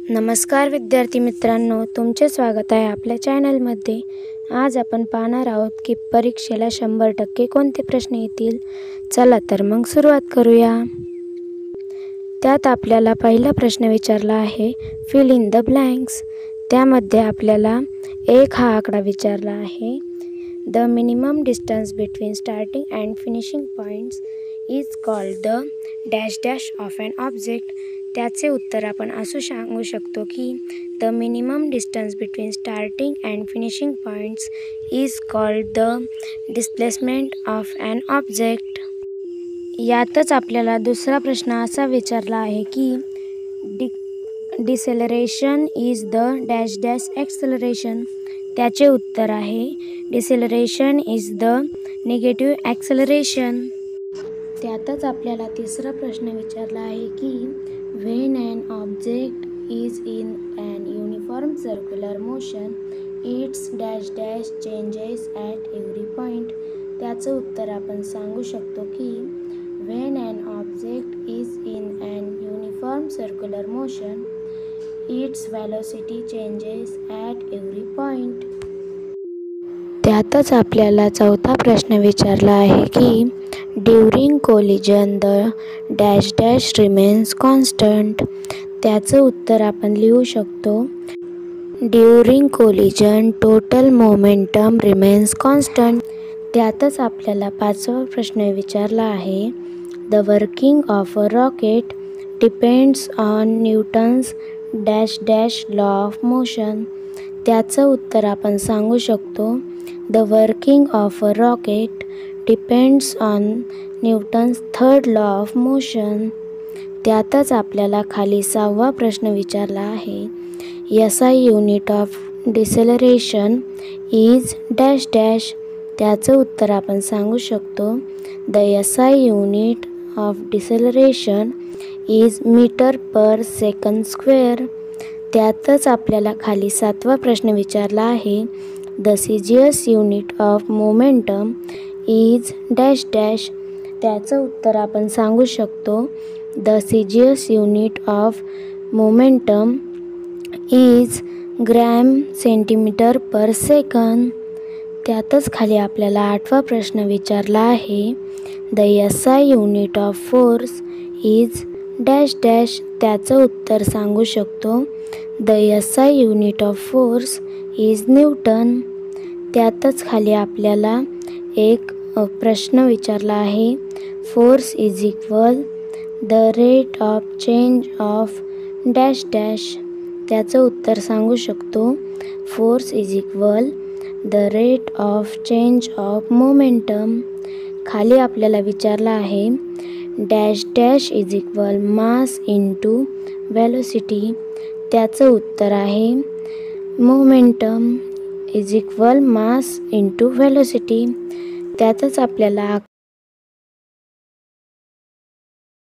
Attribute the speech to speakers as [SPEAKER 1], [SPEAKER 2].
[SPEAKER 1] नमस्कार विद्यार्थी मित्रांनो, तुमचे स्वागत आहे आपल्या चॅनलमध्ये। आज आपण पाहणार आहोत की परीक्षेला 100% कोणते प्रश्न येतील। चला तर मग सुरुवात करूया। त्यात आपल्याला पहिला प्रश्न विचारला आहे फिल इन द ब्लँक्स। त्यामध्ये आपल्याला 1 हा आकडा विचारला आहे। The minimum distance between starting and finishing points is called the dash dash of an object. त्याचे उत्तर आपण असं सांगू शकतो की the minimum distance between starting and finishing points is called the displacement of an object. यातच आपल्याला दुसरा प्रश्न असा विचारला आहे की deceleration is the dash dash acceleration. त्याचे उत्तर आहे deceleration is the negative acceleration. त्यातच आपल्याला तिसरा प्रश्न विचारला आहे की when an object is in an uniform circular motion its dash dash changes at every point. त्याचं उत्तर आपण सांगू शकतो की when an object is in an uniform circular motion its velocity changes at every point. त्यातच आपल्याला चौथा प्रश्न विचारला आहे की during collision the dash dash remains constant. त्याचं उत्तर आपण लिहू शकतो during collision total momentum remains constant. त्यातच आपल्याला पाचवा प्रश्न विचारला आहे the working of a rocket depends on Newton's dash dash law of motion. त्याचं उत्तर आपण सांगू शकतो the working of a rocket depends on Newton's third law of motion. त्यातच आपल्याला खाली 6वा प्रश्न विचारला आहे SI unit of deceleration is dash dash. त्याचं उत्तर आपण सांगू शकतो the SI unit of deceleration is metre per second square. त्यातच आपल्याला खाली 7वा प्रश्न विचारला आहे the CGS unit of momentum is dash dash. त्याचं उत्तर आपण सांगू शकतो the CGS unit of momentum is gram centimetre per second. त्यातच खाली आपल्याला 8वा प्रश्न विचारला आहे the SI unit of force is dash dash. त्याचं उत्तर सांगू शकतो the SI unit of force is Newton. त्यातच खाली आपल्याला एक प्रश्न विचारला आहे force is equal the rate of change of dash dash. त्याचं उत्तर सांगू शकतो force is equal the rate of change of momentum. खाली आपल्याला विचारला आहे dash dash is equal mass into velocity. त्याचं उत्तर आहे momentum is equal mass into velocity. त्यातच आपल्याला